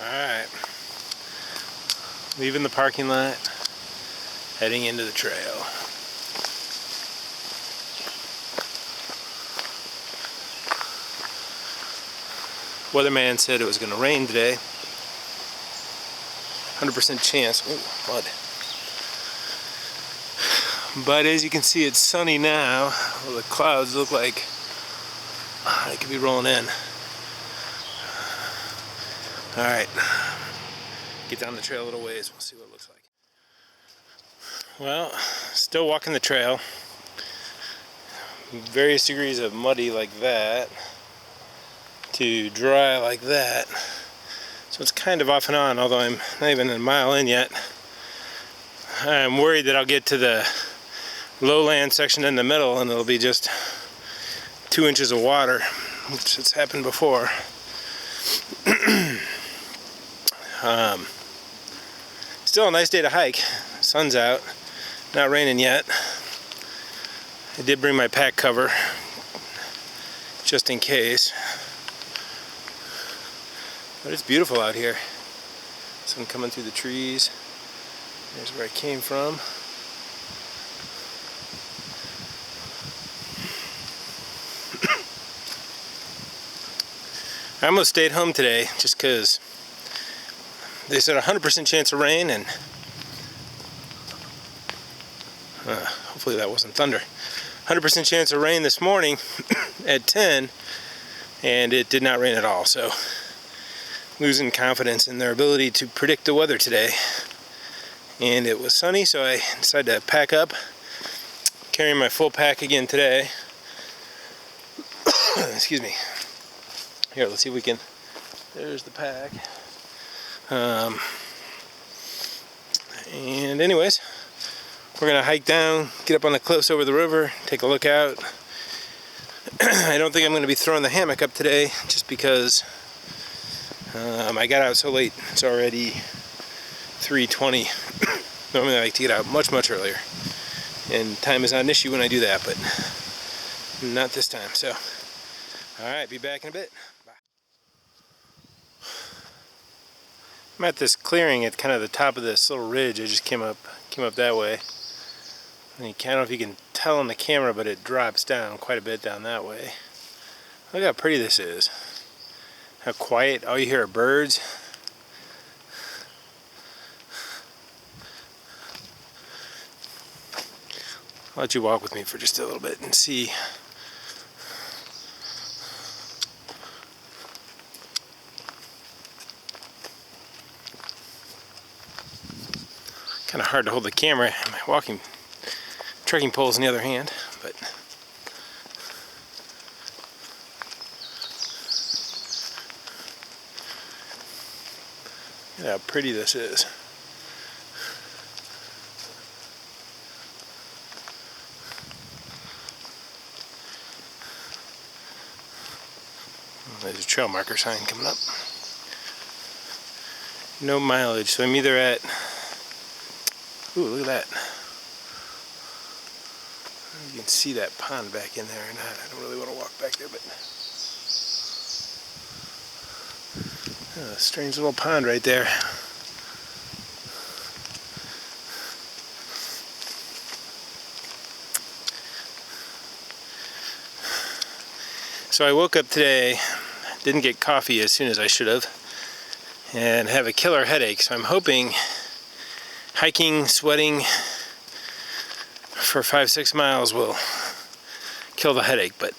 Alright, leaving the parking lot, heading into the trail. Weatherman said it was going to rain today. 100% chance. Ooh, mud. But as you can see, it's sunny now. Well, the clouds look like they could be rolling in. Alright, get down the trail a little ways, we'll see what it looks like. Well, still walking the trail. Various degrees of muddy like that to dry like that. So it's kind of off and on, although I'm not even a mile in yet. I'm worried that I'll get to the lowland section in the middle and it'll be just 2 inches of water, which has happened before. Still a nice day to hike. Sun's out, not raining yet. I did bring my pack cover just in case. But it's beautiful out here. Sun coming through the trees. There's where I came from. I almost stayed home today just because they said 100% chance of rain, and hopefully that wasn't thunder. 100% chance of rain this morning at 10, and it did not rain at all. So losing confidence in their ability to predict the weather today. And it was sunny, so I decided to pack up, carrying my full pack again today. Excuse me. Here, let's see if we can. There's the pack. And anyways, we're gonna hike down, get up on the cliffs over the river, take a look out. I don't think I'm gonna be throwing the hammock up today, just because I got out so late. It's already 3:20. Normally I like to get out much earlier, and time is not an issue when I do that, but not this time. So, all right, be back in a bit. Bye. I'm at this clearing at kind of the top of this little ridge. I just came up that way. And I don't know if you can tell on the camera, but it drops down quite a bit down that way. Look how pretty this is. How quiet. All you hear are birds. I'll let you walk with me for just a little bit and see. Kind of hard to hold the camera. My walking trekking poles in the other hand, but look at how pretty this is. There's a trail marker sign coming up. No mileage, so I'm either at, ooh, look at that. You can see that pond back in there or not. I don't really want to walk back there, but a strange little pond right there. So I woke up today, didn't get coffee as soon as I should have, and have a killer headache. So I'm hoping hiking, sweating for 5-6 miles will kill the headache, but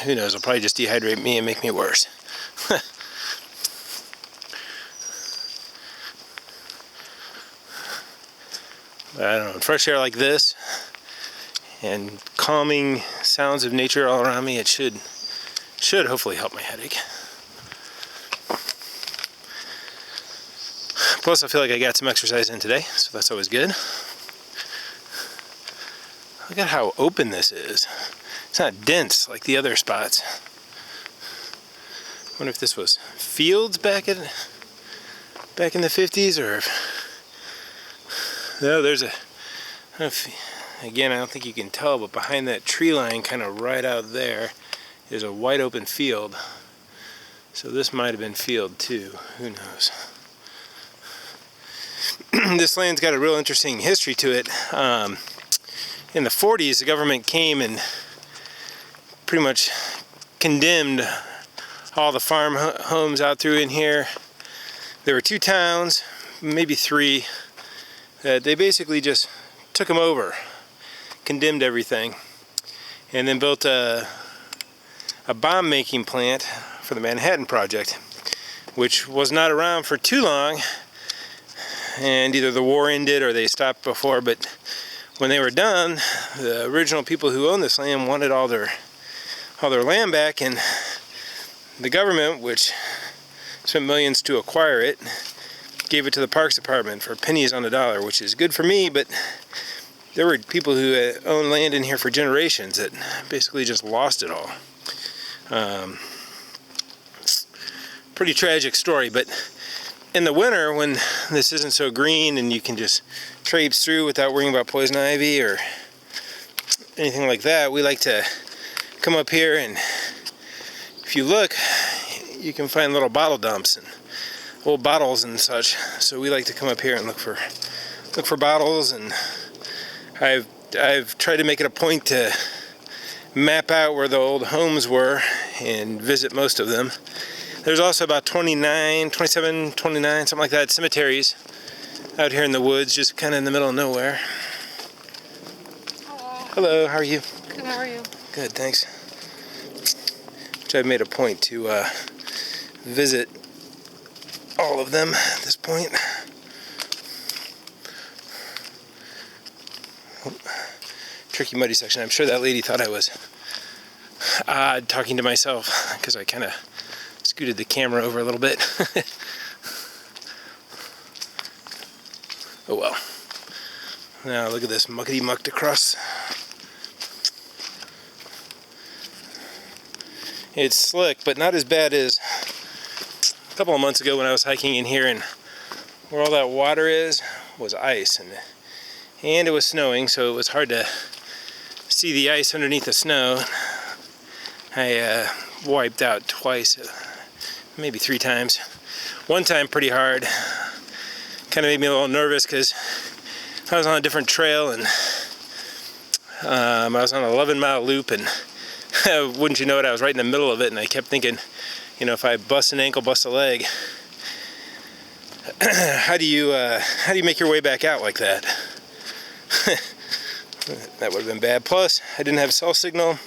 who knows, it'll probably just dehydrate me and make me worse. But I don't know, fresh air like this and calming sounds of nature all around me, it should hopefully help my headache. Plus, I feel like I got some exercise in today, so that's always good. Look at how open this is. It's not dense like the other spots. I wonder if this was fields back in the 50s, or if, no, there's a, again, I don't think you can tell, but behind that tree line, kind of right out there, is a wide open field. So this might have been field too, who knows. this land's got a real interesting history to it. In the 40s, the government came and pretty much condemned all the farm homes out through in here. There were 2 towns, maybe 3, that they basically just took them over, condemned everything, and then built a bomb making plant for the Manhattan Project, which was not around for too long, and either the war ended or they stopped before. But when they were done, the original people who owned this land wanted all their land back, and the government, which spent millions to acquire it, gave it to the Parks Department for pennies on the dollar, which is good for me, but there were people who owned land in here for generations that basically just lost it all. Pretty tragic story. But in the winter, when this isn't so green and you can just traipse through without worrying about poison ivy or anything like that, we like to come up here, and if you look, you can find little bottle dumps and old bottles and such. So we like to come up here and look for bottles, and I've tried to make it a point to map out where the old homes were and visit most of them. There's also about 27, 29, something like that, cemeteries out here in the woods, just kind of in the middle of nowhere. Hello, how are you? Good, how are you? Good, thanks. Which I've made a point to visit all of them at this point. Tricky muddy section. I'm sure that lady thought I was odd talking to myself because I kind of scooted the camera over a little bit. Oh well. Now look at this muckety mucked across. It's slick, but not as bad as a couple of months ago when I was hiking in here, and where all that water is was ice, and it was snowing, so it was hard to see the ice underneath the snow. I wiped out twice, maybe 3 times. One time pretty hard. Kind of made me a little nervous because I was on a different trail, and I was on an 11-mile loop, and wouldn't you know it, I was right in the middle of it, and I kept thinking, you know, if I bust an ankle, bust a leg, how do you make your way back out like that? That would have been bad. Plus, I didn't have cell signal.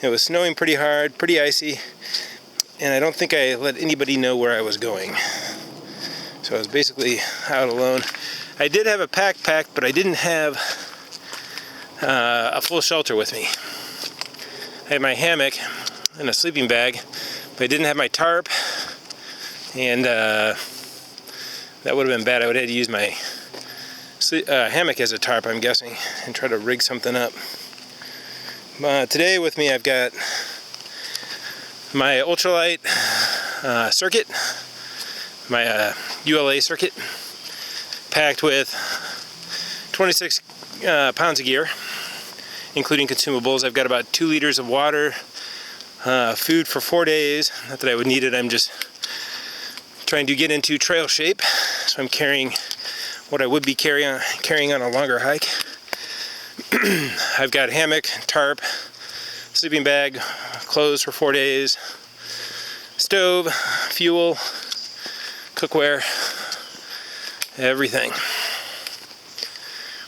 It was snowing pretty hard, pretty icy, and I don't think I let anybody know where I was going. So I was basically out alone. I did have a pack packed, but I didn't have a full shelter with me. I had my hammock and a sleeping bag, but I didn't have my tarp, and that would have been bad. I would have had to use my hammock as a tarp, I'm guessing, and try to rig something up. Today with me I've got my ultralight circuit, my ULA circuit, packed with 26 pounds of gear, including consumables. I've got about 2 liters of water, food for 4 days. Not that I would need it, I'm just trying to get into trail shape, so I'm carrying what I would be carrying on a longer hike. I've got hammock, tarp, sleeping bag, clothes for 4 days, stove, fuel, cookware, everything.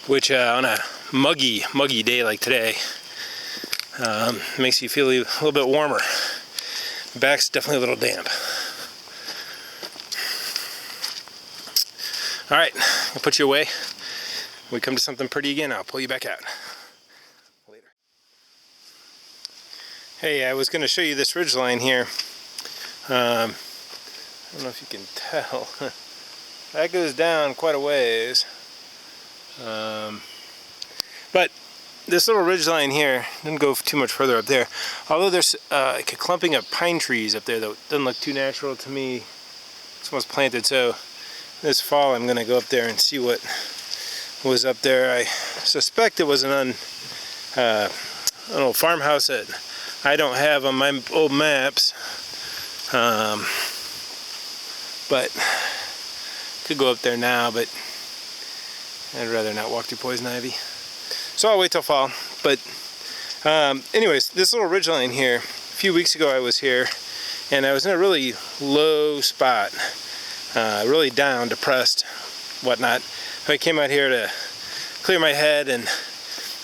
Which on a muggy day like today makes you feel a little bit warmer. Back's definitely a little damp. Alright, I'll put you away. When we come to something pretty again, I'll pull you back out. Later. Hey, I was going to show you this ridge line here. I don't know if you can tell. That goes down quite a ways. But this little ridge line here doesn't go too much further up there. Although there's like a clumping of pine trees up there that doesn't look too natural to me. It's almost planted, so this fall I'm going to go up there and see what was up there. I suspect it was an old farmhouse that I don't have on my old maps, but could go up there now. But I'd rather not walk through poison ivy. So I'll wait till fall. But anyways, this little ridgeline here, a few weeks ago I was here, and I was in a really low spot, really down, depressed, whatnot. So I came out here to clear my head, and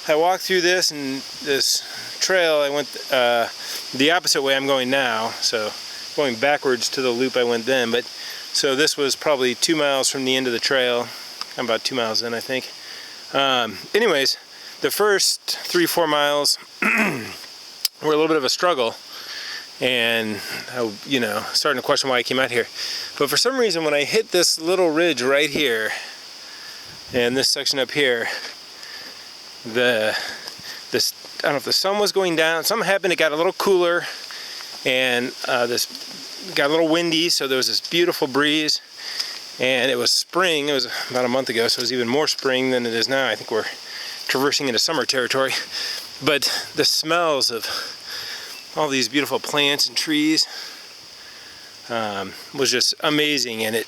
I walked through this, and this trail, I went the opposite way I'm going now, so going backwards to the loop I went then. But so this was probably 2 miles from the end of the trail. I'm about 2 miles in, I think. Anyways, the first 3-4 miles were a little bit of a struggle, and I, starting to question why I came out here. But for some reason, when I hit this little ridge right here, and this section up here, I don't know if the sun was going down, something happened, it got a little cooler, and this got a little windy, so there was this beautiful breeze. And it was spring. It was about a month ago, so it was even more spring than it is now. I think we're traversing into summer territory. But the smells of all these beautiful plants and trees was just amazing, and it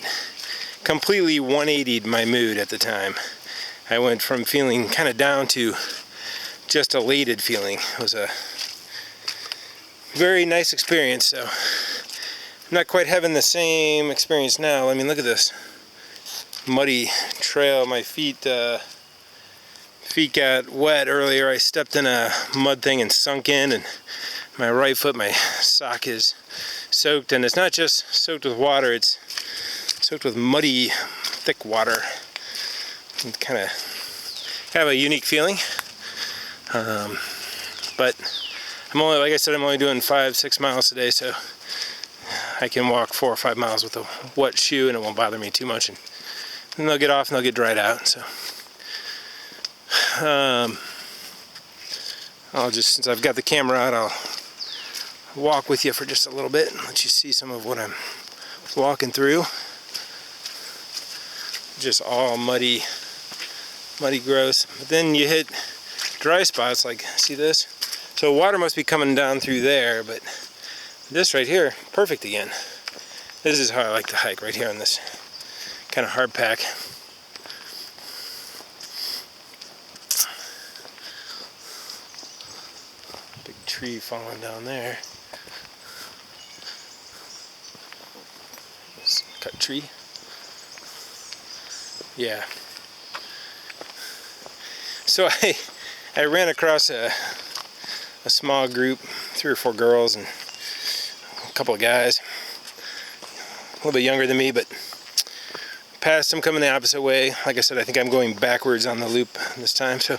completely 180'd my mood at the time. I went from feeling kind of down to just elated feeling. It was a very nice experience. So I'm not quite having the same experience now. I mean, look at this muddy trail. My feet got wet earlier. I stepped in a mud thing and sunk in, and my right foot, my sock is soaked, and it's not just soaked with water, it's soaked with muddy, thick water. It's kind of a unique feeling. But I'm only, like I said, I'm only doing 5-6 miles today, so I can walk 4 or 5 miles with a wet shoe and it won't bother me too much, and then they'll get off and they'll get dried out. So I'll just, since I've got the camera out, I'll walk with you for just a little bit and let you see some of what I'm walking through. Just all muddy, gross. But then you hit dry spots, like, see this? So water must be coming down through there, but this right here, perfect again. This is how I like to hike, right here on this kind of hard pack. Big tree falling down there. This cut tree. Yeah. So I ran across a small group, 3 or 4 girls and a couple of guys, a little bit younger than me, but passed them coming the opposite way. Like I said, I think I'm going backwards on the loop this time. So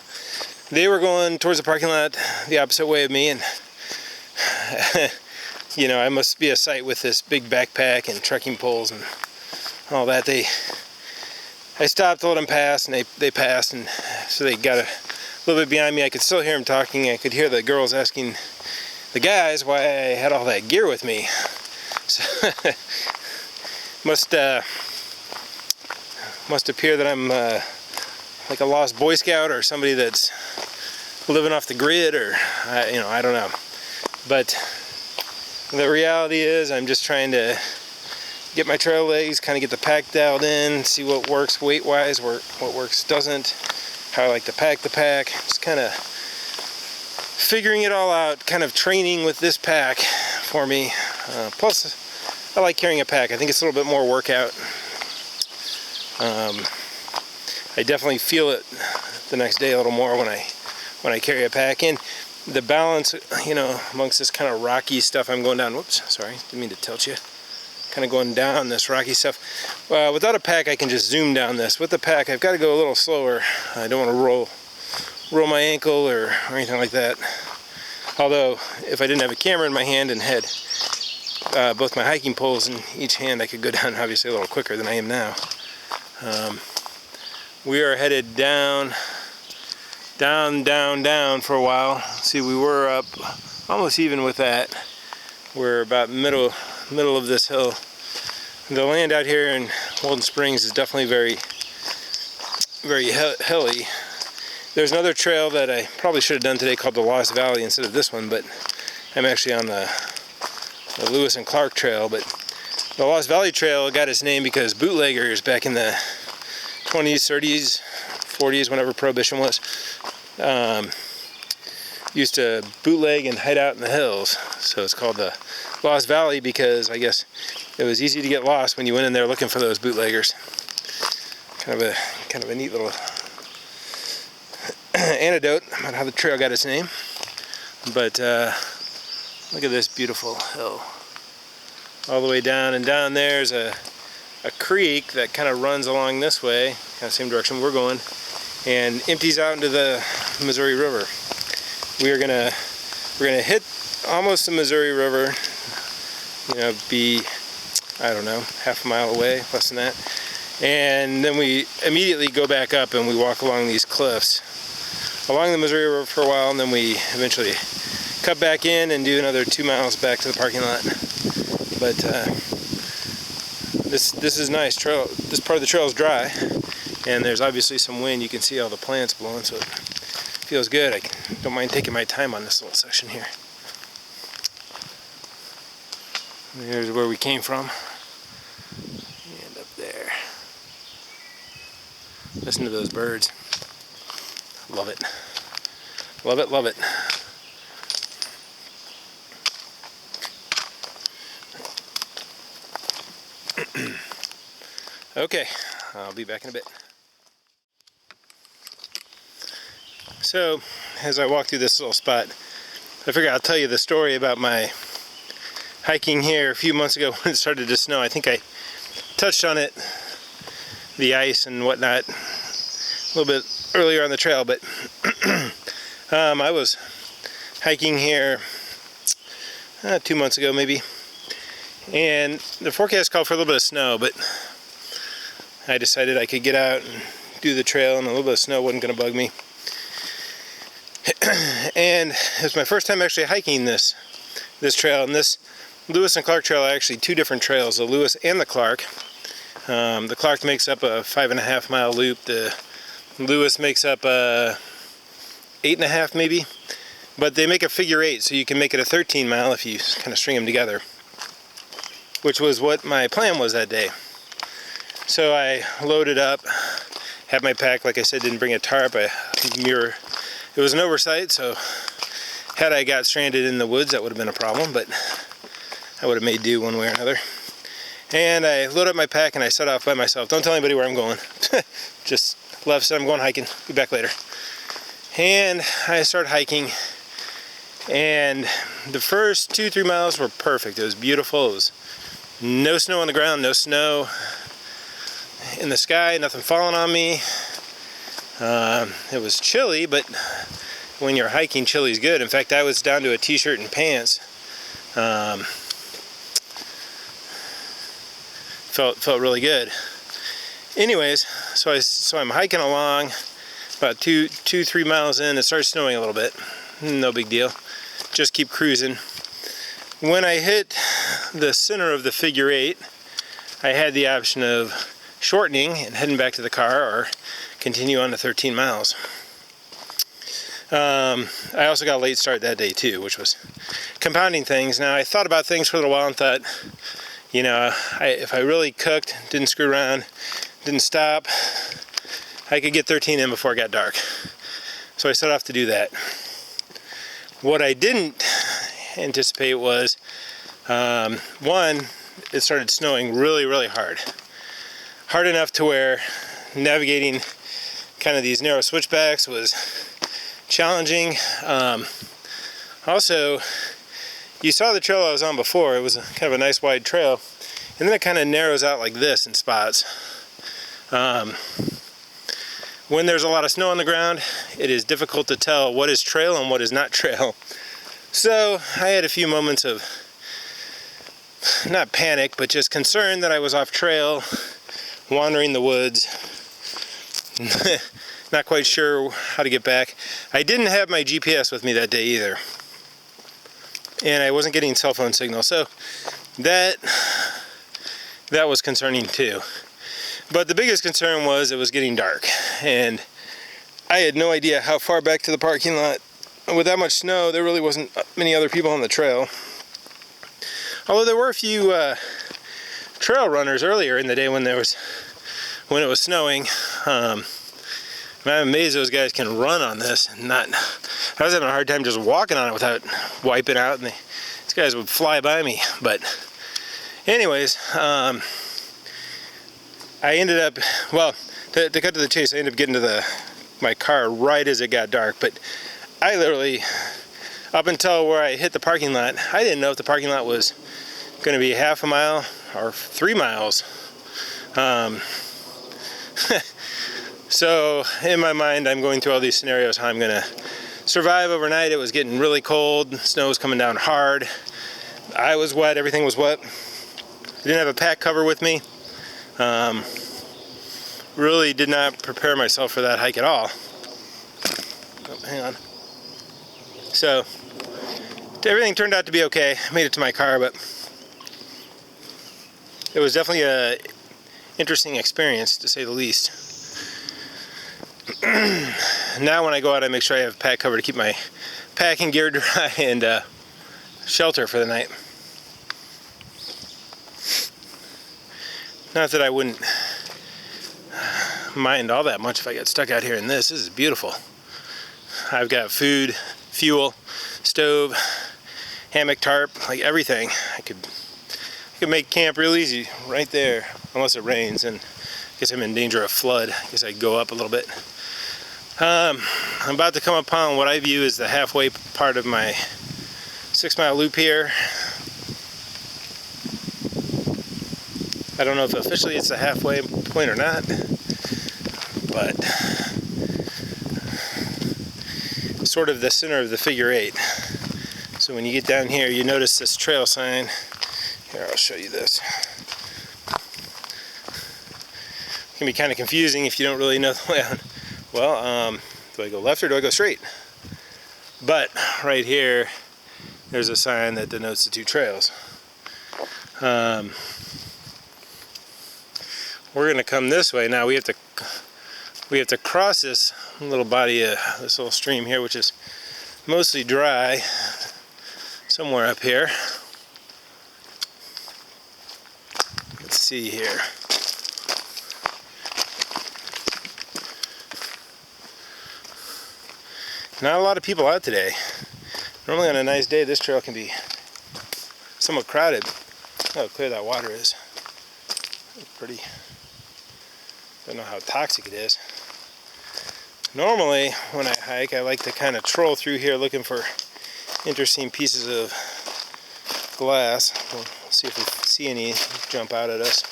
they were going towards the parking lot the opposite way of me, and I must be a sight with this big backpack and trekking poles and all that. I stopped to let them pass, and they passed, and so they got a little bit behind me. I could still hear them talking. I could hear the girls asking the guys why I had all that gear with me. So must appear that I'm like a lost Boy Scout or somebody that's living off the grid, or I don't know. But the reality is, I'm just trying to get my trail legs, kind of get the pack dialed in, see what works weight-wise, what works doesn't, how I like to pack the pack. Just kind of figuring it all out, kind of training with this pack for me. Plus, I like carrying a pack. I think it's a little bit more workout. I definitely feel it the next day a little more when I carry a pack. And the balance, amongst this kind of rocky stuff I'm going down. Whoops, sorry, didn't mean to tilt you. Kind of going down this rocky stuff. Without a pack, I can just zoom down this. With the pack, I've got to go a little slower. I don't want to roll my ankle or anything like that. Although, if I didn't have a camera in my hand and had both my hiking poles in each hand, I could go down obviously a little quicker than I am now. We are headed down for a while. See, we were up almost even with that. We're about middle of this hill. The land out here in Weldon Springs is definitely very, very hilly. There's another trail that I probably should have done today called the Lost Valley instead of this one, but I'm actually on the Lewis and Clark Trail. But the Lost Valley Trail got its name because bootleggers back in the 20s, 30s, 40s, whenever Prohibition was, used to bootleg and hide out in the hills. So it's called the Lost Valley because I guess it was easy to get lost when you went in there looking for those bootleggers. Kind of a neat little anecdote about how the trail got its name. But look at this beautiful hill. All the way down, and down there's a creek that kind of runs along this way, kind of same direction we're going, and empties out into the Missouri River. We're gonna hit almost the Missouri River, you know, be, I don't know, half a mile away, less than that. And then we immediately go back up and we walk along these cliffs along the Missouri River for a while, and then we eventually cut back in and do another 2 miles back to the parking lot. But this is nice trail. This part of the trail is dry, and there's obviously some wind. You can see all the plants blowing, so it feels good. I don't mind taking my time on this little section here. There's where we came from. And up there. Listen to those birds. Love it. Love it, love it. Okay, I'll be back in a bit. So, as I walk through this little spot, I figure I'll tell you the story about my hiking here a few months ago when it started to snow. I think I touched on it, the ice and whatnot, a little bit earlier on the trail, but I was hiking here 2 months ago maybe, and the forecast called for a little bit of snow, but I decided I could get out and do the trail, and a little bit of snow wasn't going to bug me. And it was my first time actually hiking this trail, and this Lewis and Clark trail are actually two different trails, the Lewis and the Clark. The Clark makes up a 5.5 mile loop. The Lewis makes up a 8.5 maybe, but they make a figure 8, so you can make it a 13 mile if you kind of string them together, which was what my plan was that day. So I loaded up, had my pack, like I said, didn't bring a tarp, a mirror. It was an oversight, so had I got stranded in the woods, that would have been a problem, but I would have made do one way or another. And I loaded up my pack and I set off by myself. Don't tell anybody where I'm going. Just left, said I'm going hiking, be back later. And I started hiking, and the first 2-3 miles were perfect. It was beautiful. It was no snow on the ground, no snow in the sky, nothing falling on me. It was chilly, but when you're hiking, chilly's good. In fact, I was down to a t-shirt and pants. Felt really good. Anyways, so I'm hiking along. About 2-3 miles in, it started snowing a little bit. No big deal. Just keep cruising. When I hit the center of the figure 8, I had the option of shortening and heading back to the car, or continue on to 13 miles. I also got a late start that day too, which was compounding things. Now, I thought about things for a little while and thought, you know, if I really cooked, didn't screw around, didn't stop, I could get 13 in before it got dark. So I set off to do that. What I didn't anticipate was, one, it started snowing really, really hard. Hard enough to where navigating kind of these narrow switchbacks was challenging. Also, you saw the trail I was on before. It was kind of a nice wide trail, and then it kind of narrows out like this in spots. When there's a lot of snow on the ground, it is difficult to tell what is trail and what is not trail. So I had a few moments of, not panic, but just concern that I was off trail, wandering the woods, not quite sure how to get back. I didn't have my GPS with me that day either, and I wasn't getting cell phone signal, so that was concerning too. But the biggest concern was it was getting dark, and I had no idea how far back to the parking lot. With that much snow, there really wasn't many other people on the trail. Although there were a few trail runners earlier in the day when it was snowing. I'm amazed those guys can run on this and not. I was having a hard time just walking on it without wiping out, and these guys would fly by me. But anyways, I ended up, well, to cut to the chase, I ended up getting to my car right as it got dark. But I literally, up until where I hit the parking lot, I didn't know if the parking lot was going to be half a mile or 3 miles. So in my mind, I'm going through all these scenarios, how I'm going to survive overnight. It was getting really cold, snow was coming down hard, I was wet, everything was wet. I didn't have a pack cover with me. Really did not prepare myself for that hike at all. Oh, hang on. So everything turned out to be okay. I made it to my car, but it was definitely a interesting experience, to say the least. Now when I go out, I make sure I have a pack cover to keep my packing gear dry and shelter for the night. Not that I wouldn't mind all that much if I got stuck out here in this. This is beautiful. I've got food, fuel, stove, hammock, tarp, like everything. I could make camp real easy right there, unless it rains, and I guess I'm in danger of flood. I guess I'd go up a little bit. I'm about to come upon what I view as the halfway part of my 6-mile loop here. I don't know if officially it's the halfway point or not, but sort of the center of the figure 8. So when you get down here, you notice this trail sign. Here, I'll show you this. It can be kind of confusing if you don't really know the way on. Well, do I go left or do I go straight? But right here, there's a sign that denotes the 2 trails. We're going to come this way. Now we have to cross this little body of this little stream here, which is mostly dry, somewhere up here. Let's see here. Not a lot of people out today. Normally on a nice day, this trail can be somewhat crowded. Oh, how clear that water is. Pretty. Don't know how toxic it is. Normally, when I hike, I like to kind of troll through here looking for interesting pieces of glass. We'll see if we see any jump out at us.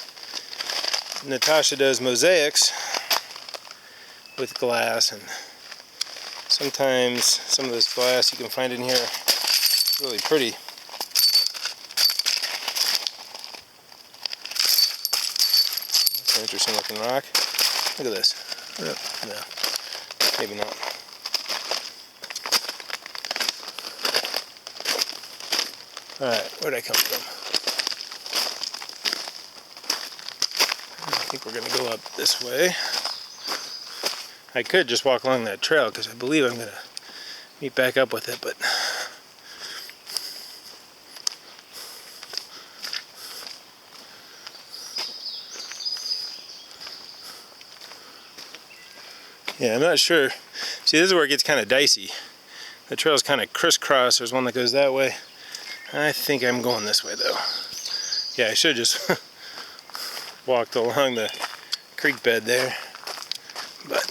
Natasha does mosaics with glass, and sometimes some of this glass you can find in here really pretty. That's an interesting looking rock. Look at this. No, maybe not. Alright, where'd I come from? I think we're going to go up this way. I could just walk along that trail because I believe I'm going to meet back up with it, but yeah, I'm not sure. See, this is where it gets kind of dicey. The trail's kind of crisscross. There's one that goes that way. I think I'm going this way though. Yeah, I should have just walked along the creek bed there, but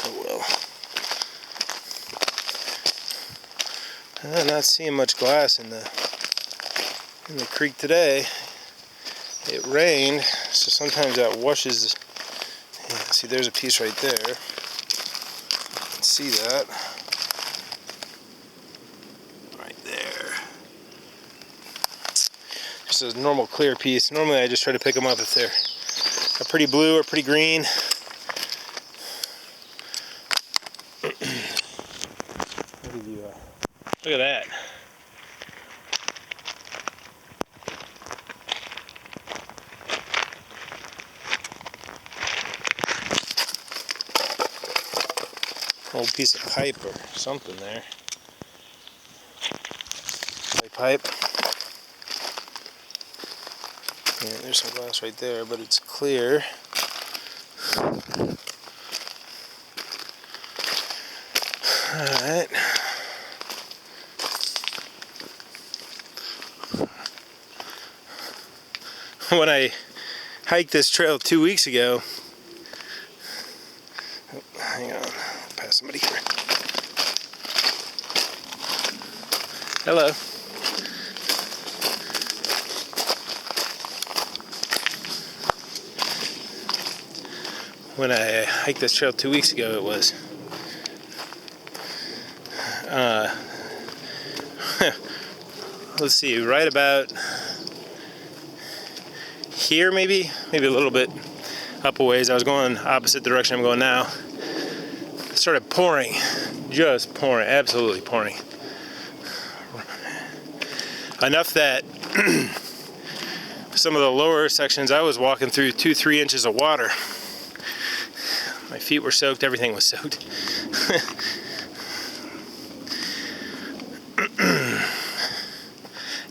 oh well. I'm not seeing much glass in the creek today. It rained, so sometimes that washes. Yeah, see, there's a piece right there. You can see that. Right there. Just a normal clear piece. Normally I just try to pick them up if they're a pretty blue or pretty green. Look at that. Old piece of pipe or something there. Pipe. Yeah, there's some glass right there, but it's clear. when I hiked this trail 2 weeks ago, oh, hang on, pass somebody here. Hello. When I hiked this trail 2 weeks ago, it was let's see, right about here, maybe a little bit up a ways. I was going opposite direction I'm going now. It started pouring, just pouring, absolutely pouring. Enough that some of the lower sections I was walking through 2-3 inches of water. My feet were soaked, everything was soaked.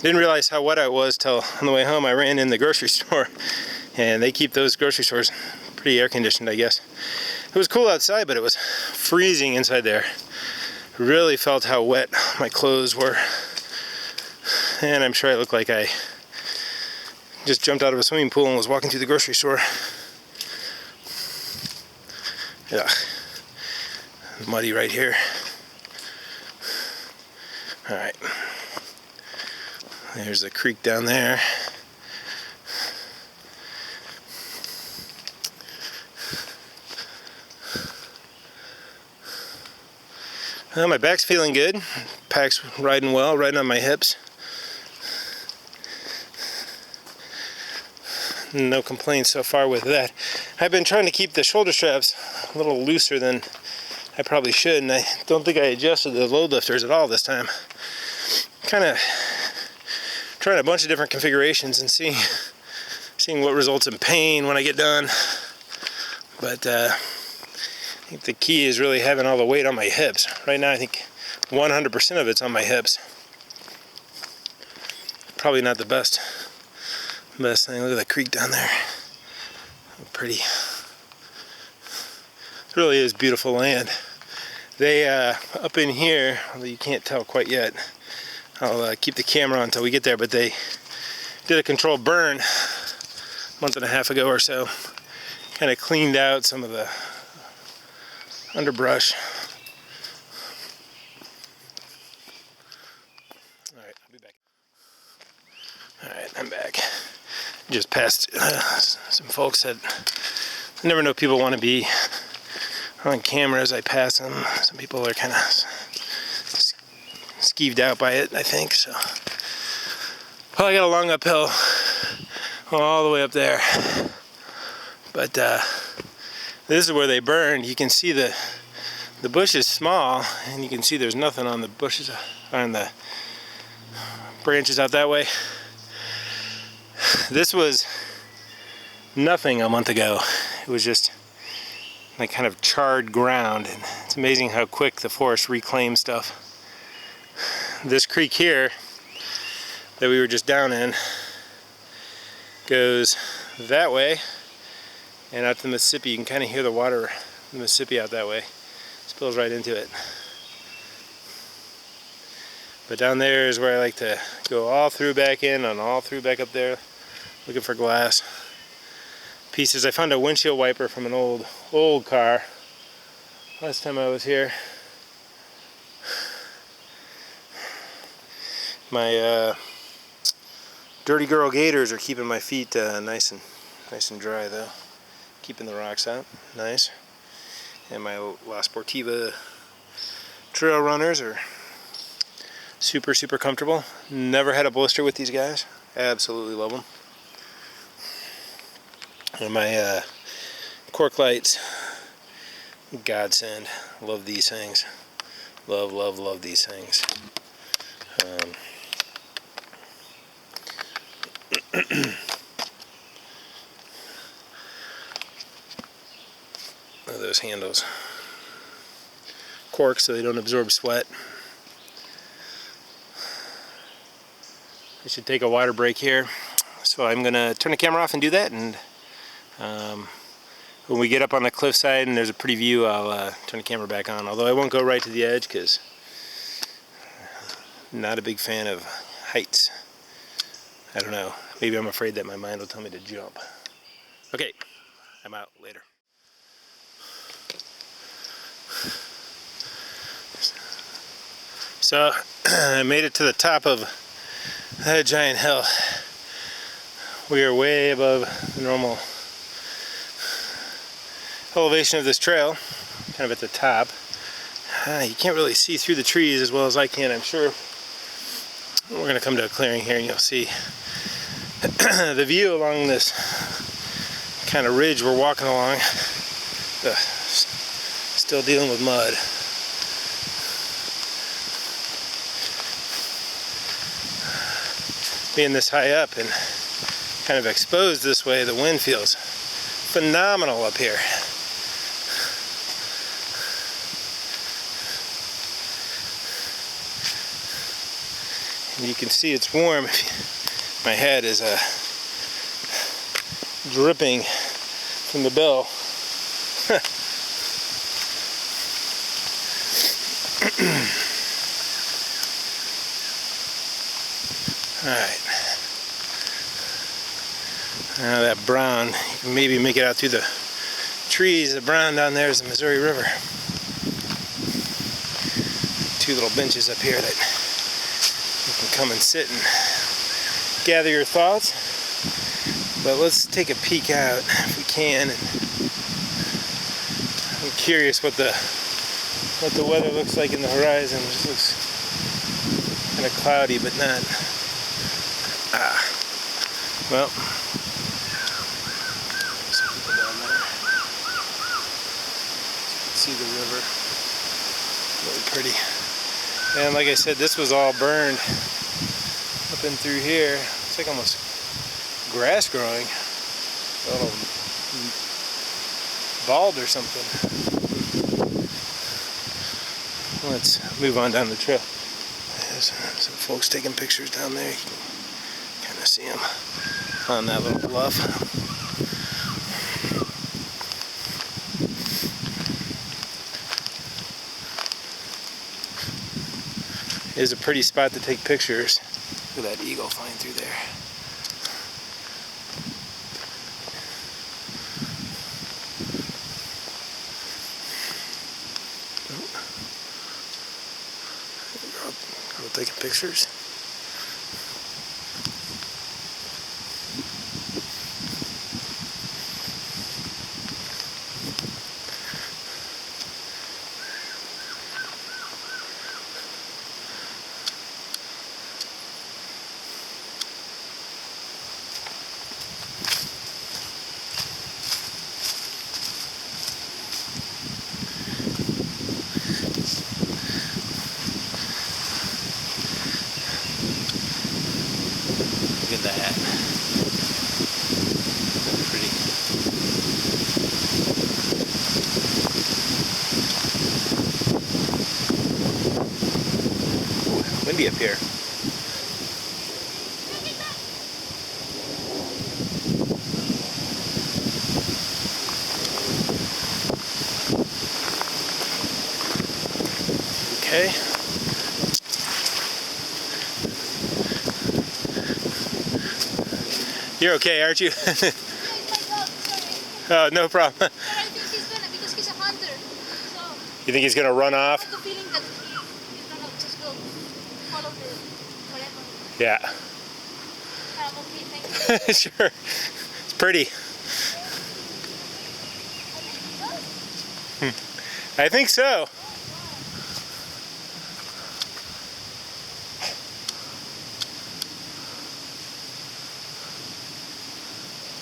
Didn't realize how wet I was till on the way home. I ran in the grocery store, and they keep those grocery stores pretty air conditioned, I guess. It was cool outside, but it was freezing inside there. Really felt how wet my clothes were, and I'm sure I looked like I just jumped out of a swimming pool and was walking through the grocery store. Yeah, muddy right here. All right. There's the creek down there. Well, my back's feeling good. Pack's riding well, riding on my hips. No complaints so far with that. I've been trying to keep the shoulder straps a little looser than I probably should, and I don't think I adjusted the load lifters at all this time. Kind of trying a bunch of different configurations and seeing what results in pain when I get done. But I think the key is really having all the weight on my hips. Right now I think 100% of it's on my hips. Probably not the best thing. Look at that creek down there. Pretty. It really is beautiful land. They up in here, although you can't tell quite yet, I'll keep the camera on until we get there, but they did a controlled burn a month and a half ago or so. Kind of cleaned out some of the underbrush. Alright, I'll be back. Alright, I'm back. Just passed some folks that I never know if people want to be on camera as I pass them. Some people are kind of skeeved out by it, I think. So, well, I got a long uphill all the way up there, but this is where they burned. You can see the bush is small, and you can see there's nothing on the bushes, on the branches out that way. This was nothing a month ago. It was just like kind of charred ground, and it's amazing how quick the forest reclaims stuff. This creek here that we were just down in goes that way and out to the Mississippi. You can kind of hear the water in the Mississippi out that way. It spills right into it. But down there is where I like to go all through back in and all through back up there, looking for glass pieces. I found a windshield wiper from an old car last time I was here. My dirty girl gaiters are keeping my feet nice and dry though, keeping the rocks out nice. And my La Sportiva trail runners are super comfortable. Never had a blister with these guys. Absolutely love them. And my cork lights, godsend. Love these things. Love these things. Look at those handles. Cork so they don't absorb sweat. I should take a water break here. So I'm going to turn the camera off and do that, and when we get up on the cliffside and there's a pretty view, I'll turn the camera back on. Although I won't go right to the edge because I'm not a big fan of heights. I don't know. maybe I'm afraid that my mind will tell me to jump. Okay, I'm out. Later. So I made it to the top of that giant hill. We are way above the normal elevation of this trail, kind of at the top. You can't really see through the trees as well as I can, I'm sure. We're going to come to a clearing here and you'll see the view along this kind of ridge we're walking along. Still dealing with mud. Being this high up and kind of exposed this way, the wind feels phenomenal up here. And you can see it's warm. My head is dripping from the bell. Alright. Now that brown, you can maybe make it out through the trees. The brown down there is the Missouri River. Two little benches up here that you can come and sit and gather your thoughts. But let's take a peek out if we can. And I'm curious what the weather looks like in the horizon. It just looks kind of cloudy, but not. Well, some people down there. You can see the river. Really pretty. And like I said, this was all burned up and through here. It's like almost grass growing. A little bald or something. Let's move on down the trail. There's some folks taking pictures down there. You can kind of see them on that little bluff. It is a pretty spot to take pictures. Look at that eagle flying through there. Girl taking pictures. Look at that. That's pretty. Ooh, windy up here. Okay. You're okay, aren't you? Oh, no problem. I think he's gonna, because he's a hunter. So You think he's gonna run off? I have the feeling that he's gonna just go follow the whatever. Yeah. I'm okay, thank you. Sure. It's pretty. I think so.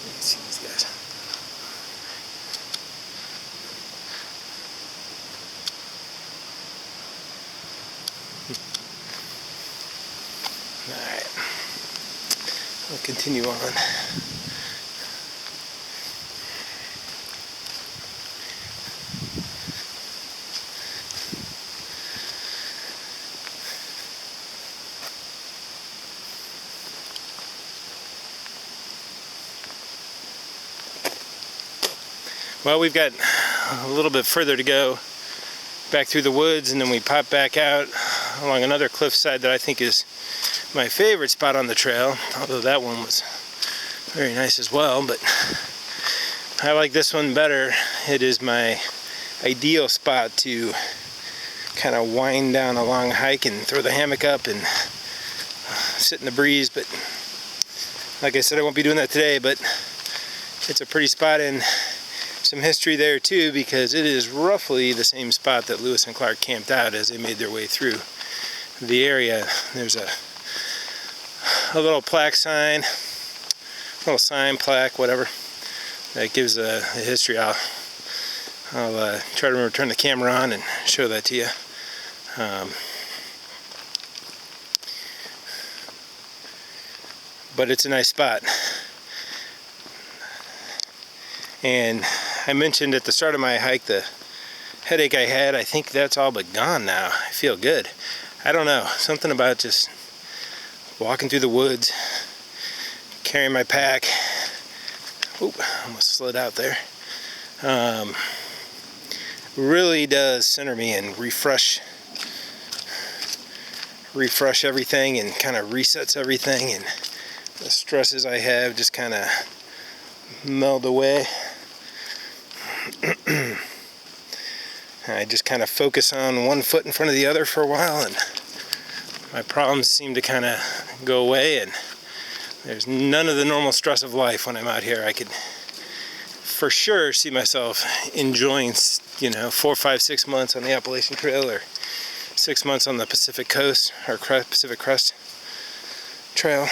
Let's see these guys. All right. We'll continue on. Well, we've got a little bit further to go back through the woods, and then we pop back out along another cliffside that I think is my favorite spot on the trail, although that one was very nice as well, but I like this one better. It is my ideal spot to kind of wind down a long hike and throw the hammock up and sit in the breeze. But like I said, I won't be doing that today, but it's a pretty spot and some history there too, because it is roughly the same spot that Lewis and Clark camped out as they made their way through the area. There's a little plaque sign, little sign, plaque, whatever, that gives a history. I'll try to remember to turn the camera on and show that to you. But it's a nice spot. And I mentioned at the start of my hike the headache I had. I think that's all but gone now. I feel good. I don't know, something about just walking through the woods, carrying my pack. Oop, almost slid out there. Really does center me and refresh everything, and kind of resets everything, and the stresses I have just kind of meld away. I just kind of focus on one foot in front of the other for a while, and my problems seem to kind of go away, and there's none of the normal stress of life when I'm out here. I could for sure see myself enjoying, 4, 5, 6 months on the Appalachian Trail, or 6 months on the Pacific Coast, or Pacific Crest Trail.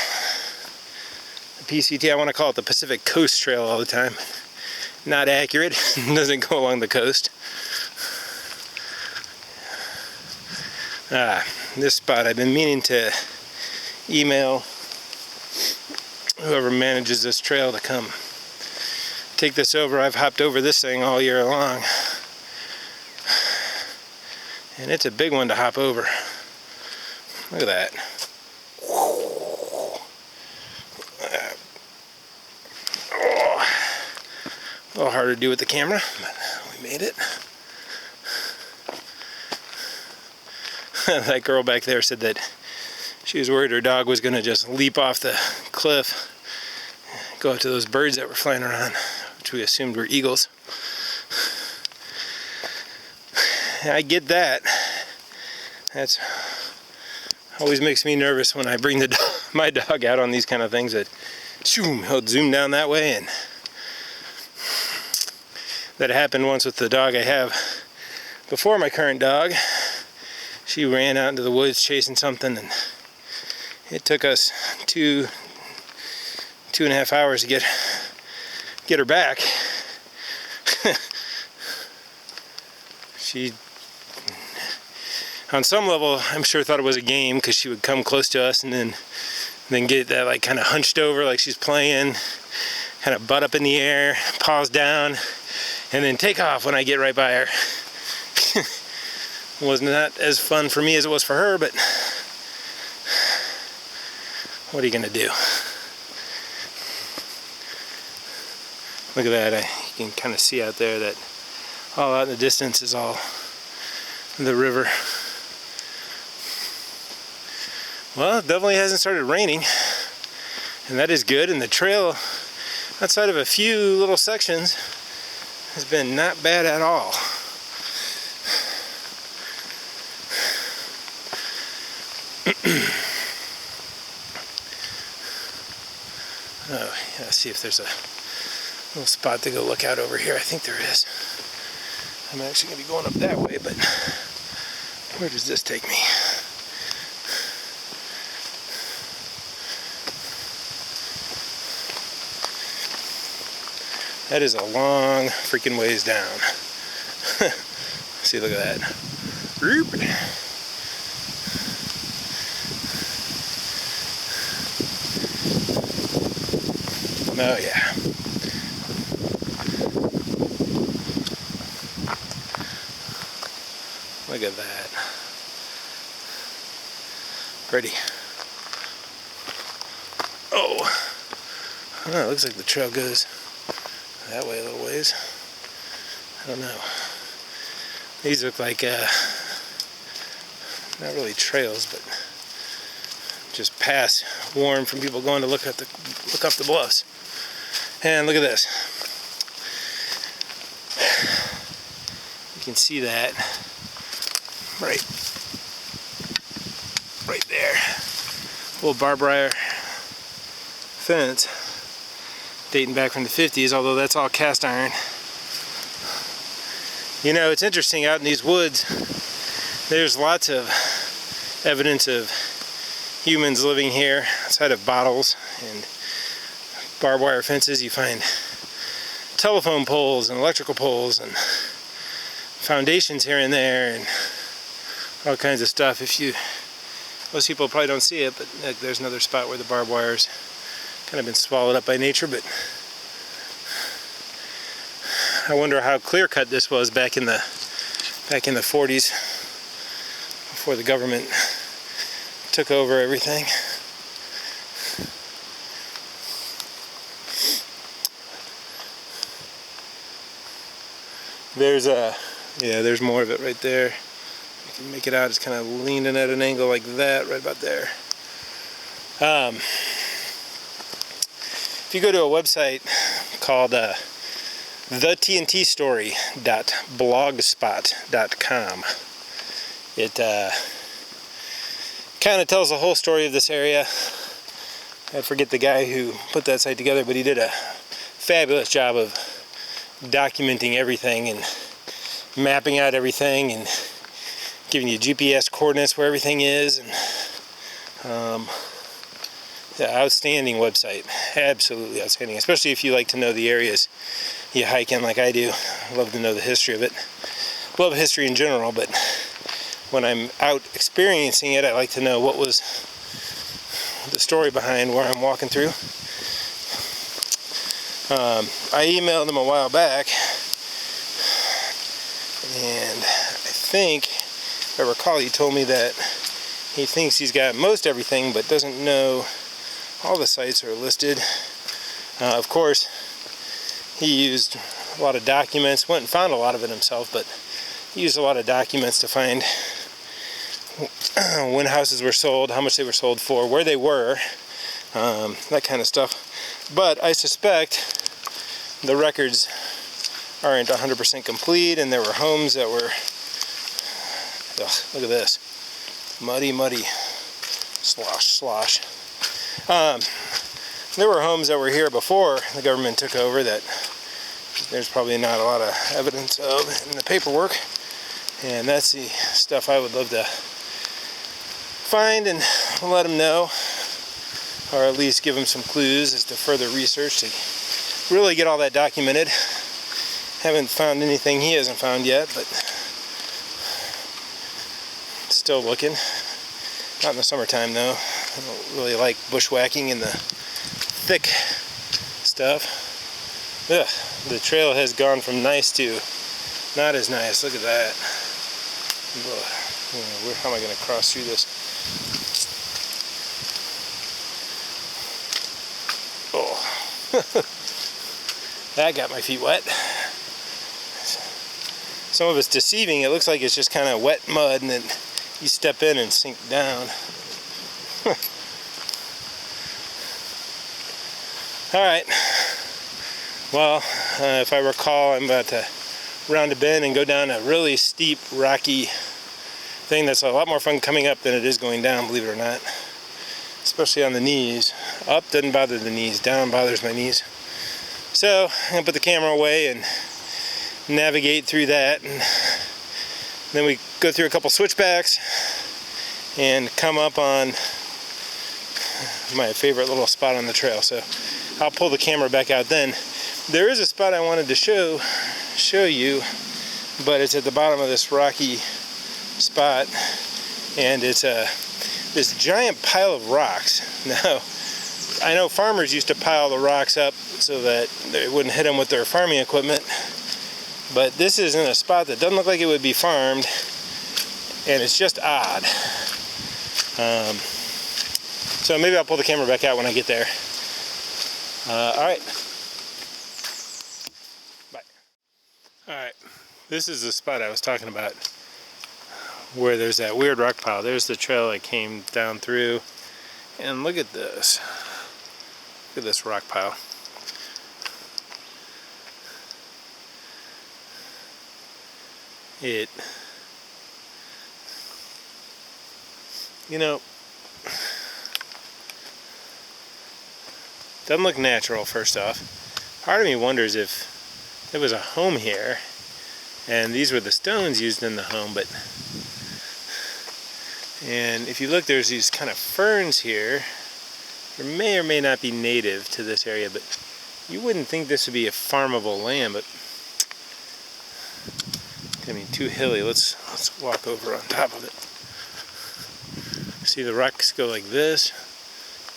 The PCT, I want to call it the Pacific Coast Trail all the time. Not accurate. It doesn't go along the coast. This spot, I've been meaning to email whoever manages this trail to come take this over. I've hopped over this thing all year long, and it's a big one to hop over. Look at that. A little harder to do with the camera, but we made it. That girl back there said that she was worried her dog was going to just leap off the cliff, go up to those birds that were flying around, which we assumed were eagles. I get that. That's always makes me nervous when I bring my dog out on these kind of things, that he'll zoom down that way. And that happened once with the dog I have before my current dog. She ran out into the woods chasing something, and it took us 2.5 hours to get her back. She, on some level, I'm sure thought it was a game, because she would come close to us and then get that like kind of hunched over like she's playing, kind of butt up in the air, paws down, and then take off when I get right by her. It was not as fun for me as it was for her, but what are you gonna do? Look at that. You can kind of see out there that all out in the distance is all the river. Well, it definitely hasn't started raining, and that is good. And the trail, outside of a few little sections, has been not bad at all. Oh, yeah, see if there's a little spot to go look out over here. I think there is. I'm actually going to be going up that way, but where does this take me? That is a long freaking ways down. See, look at that. Oh yeah. Look at that. Pretty. Oh. It looks like the trail goes that way a little ways. I don't know. These look like not really trails, but just paths worn from people going to look off the bluffs. And look at this. You can see that right there. Little barbed wire fence dating back from the 50s, although that's all cast iron. You know, it's interesting, out in these woods, there's lots of evidence of humans living here outside of bottles and barbed wire fences. You find telephone poles and electrical poles and foundations here and there and all kinds of stuff. Most people probably don't see it, but there's another spot where the barbed wire's kind of been swallowed up by nature. But I wonder how clear-cut this was back in the 40s, before the government took over everything. There's more of it right there. You can make it out. It's kind of leaning at an angle like that, right about there. If you go to a website called thetntstory.blogspot.com, it kind of tells the whole story of this area. I forget the guy who put that site together, but he did a fabulous job of documenting everything and mapping out everything and giving you GPS coordinates where everything is. And outstanding website, absolutely outstanding, especially if you like to know the areas you hike in like I do. I love to know the history of it. Love history in general, but when I'm out experiencing it, I like to know what was the story behind where I'm walking through. I emailed him a while back, and I think, if I recall, he told me that he thinks he's got most everything, but doesn't know all the sites are listed. Of course, he used a lot of documents, went and found a lot of it himself, but he used a lot of documents to find when houses were sold, how much they were sold for, where they were, that kind of stuff. But I suspect the records aren't 100% complete, and there were homes that were, look at this, muddy, slosh. There were homes that were here before the government took over that there's probably not a lot of evidence of in the paperwork, and that's the stuff I would love to find and let them know, or at least give them some clues as to further research to really get all that documented. Haven't found anything he hasn't found yet, but still looking. Not in the summertime though. I don't really like bushwhacking in the thick stuff. Ugh, the trail has gone from nice to not as nice. Look at that. Ugh. How am I going to cross through this? Oh. That got my feet wet. Some of it's deceiving. It looks like it's just kind of wet mud, and then you step in and sink down. Alright, well, if I recall, I'm about to round a bend and go down a really steep, rocky thing that's a lot more fun coming up than it is going down, believe it or not. Especially on the knees. Up doesn't bother the knees, down bothers my knees. So, I'm going to put the camera away and navigate through that. And then we go through a couple switchbacks and come up on my favorite little spot on the trail. So I'll pull the camera back out then. There is a spot I wanted to show you, but it's at the bottom of this rocky spot, and it's this giant pile of rocks. Now, I know farmers used to pile the rocks up so that they wouldn't hit them with their farming equipment, but this is in a spot that doesn't look like it would be farmed, and it's just odd. So maybe I'll pull the camera back out when I get there. Alright. Bye. Alright. This is the spot I was talking about, where there's that weird rock pile. There's the trail I came down through. And look at this. Look at this rock pile. it, you know, doesn't look natural, first off. Part of me wonders if there was a home here and these were the stones used in the home, and if you look, there's these kind of ferns here. They may or may not be native to this area, but you wouldn't think this would be a farmable land, but I mean, too hilly. Let's walk over on top of it. See, the rocks go like this,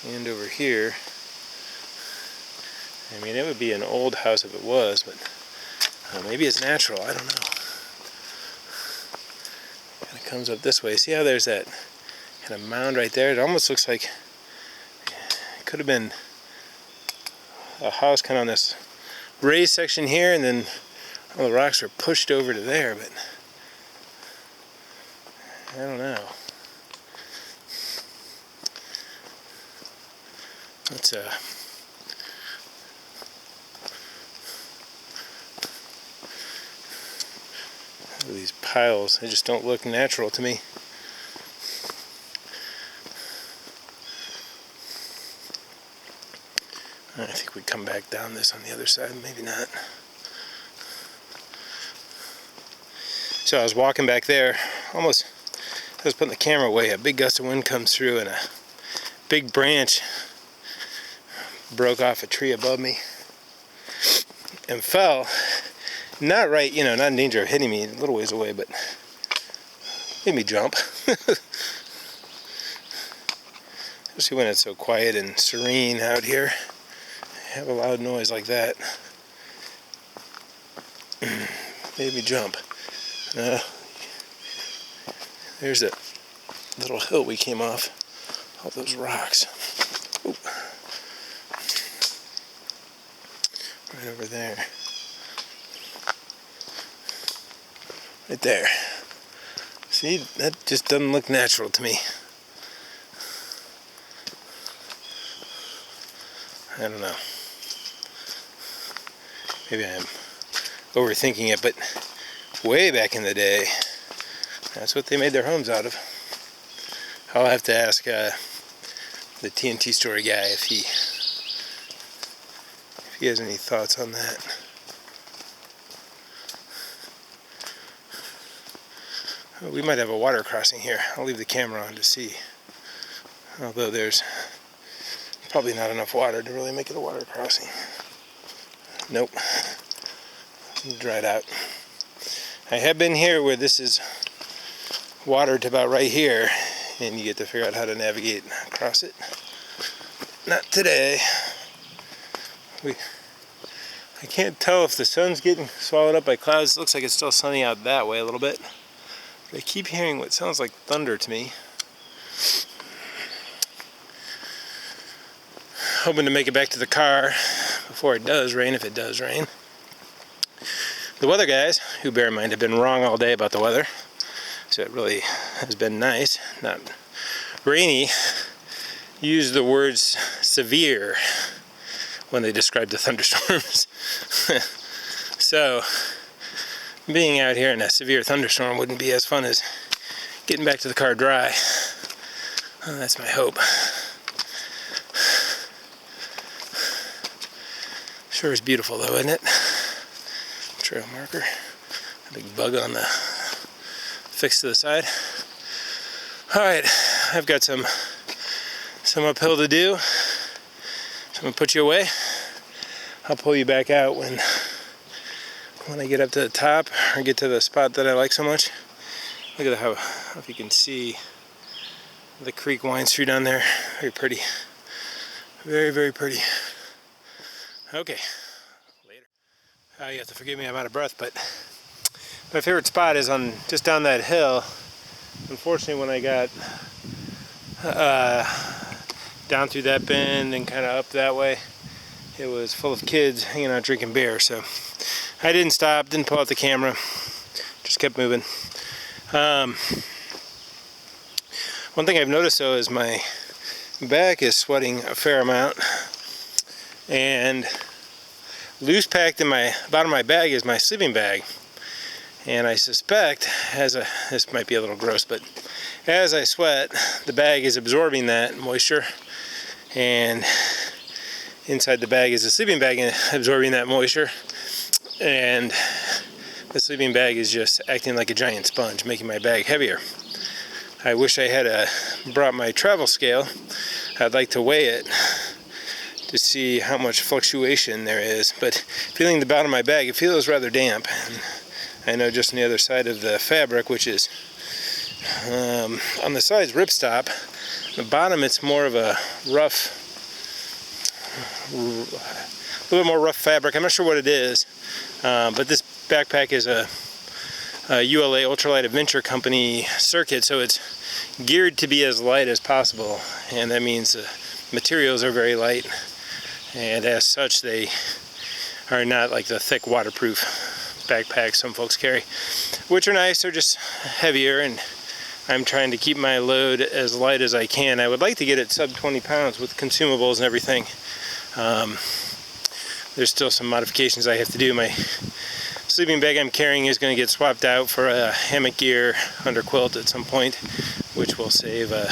and over here. I mean, it would be an old house if it was, but maybe it's natural. I don't know. Kind of comes up this way. See how there's that kind of mound right there? It almost looks like it could have been a house kind of on this raised section here, and then all the rocks are pushed over to there, but I don't know. Let's these piles, they just don't look natural to me. I think we come back down this on the other side, maybe not. So I was walking back there, I was putting the camera away, a big gust of wind comes through and a big branch broke off a tree above me and fell. Not right, you know, not in danger of hitting me, a little ways away, but made me jump. Especially when it's so quiet and serene out here. Have a loud noise like that. Made me jump. There's that little hill we came off. All those rocks. Ooh. Right over there. Right there. See, that just doesn't look natural to me. I don't know. Maybe I'm overthinking it, but way back in the day, that's what they made their homes out of. I'll have to ask the TNT story guy if he has any thoughts on that. We might have a water crossing here. I'll leave the camera on to see. Although there's probably not enough water to really make it a water crossing. Nope. Dried out. I have been here where this is water to about right here, and you get to figure out how to navigate across it. Not today. I can't tell if the sun's getting swallowed up by clouds. It looks like it's still sunny out that way a little bit. I keep hearing what sounds like thunder to me. Hoping to make it back to the car before it does rain, if it does rain. The weather guys, who bear in mind have been wrong all day about the weather, so it really has been nice, not rainy, use the words severe when they describe the thunderstorms. So being out here in a severe thunderstorm wouldn't be as fun as getting back to the car dry. That's my hope. Sure is beautiful though, isn't it? Trail marker. A big bug on the fixed to the side. Alright, I've got some uphill to do. So I'm gonna put you away. I'll pull you back out when I get up to the top or get to the spot that I like so much. Look at how if you can see the creek winds through down there. Very pretty. Very, very pretty. Okay. Later. You have to forgive me, I'm out of breath, but my favorite spot is on just down that hill. Unfortunately, when I got down through that bend and kind of up that way, it was full of kids hanging out drinking beer, so I didn't stop, didn't pull out the camera, just kept moving. One thing I've noticed though is my back is sweating a fair amount, and loose packed in my bottom of my bag is my sleeping bag, And I suspect, this might be a little gross, but as I sweat, the bag is absorbing that moisture, and inside the bag is a sleeping bag absorbing that moisture, and the sleeping bag is just acting like a giant sponge, making my bag heavier. I wish I had brought my travel scale. I'd like to weigh it to see how much fluctuation there is, but feeling the bottom of my bag, it feels rather damp. And I know just on the other side of the fabric, which is on the sides ripstop, the bottom it's more of a rough, a little bit more rough fabric. I'm not sure what it is, but this backpack is a ULA Ultralight Adventure Company Circuit, so it's geared to be as light as possible, and that means the materials are very light, and as such they are not like the thick waterproof backpacks some folks carry, which are nice. They're just heavier, and I'm trying to keep my load as light as I can. I would like to get it sub 20 pounds with consumables and everything. There's still some modifications I have to do. My sleeping bag I'm carrying is going to get swapped out for a hammock gear under quilt at some point, which will save a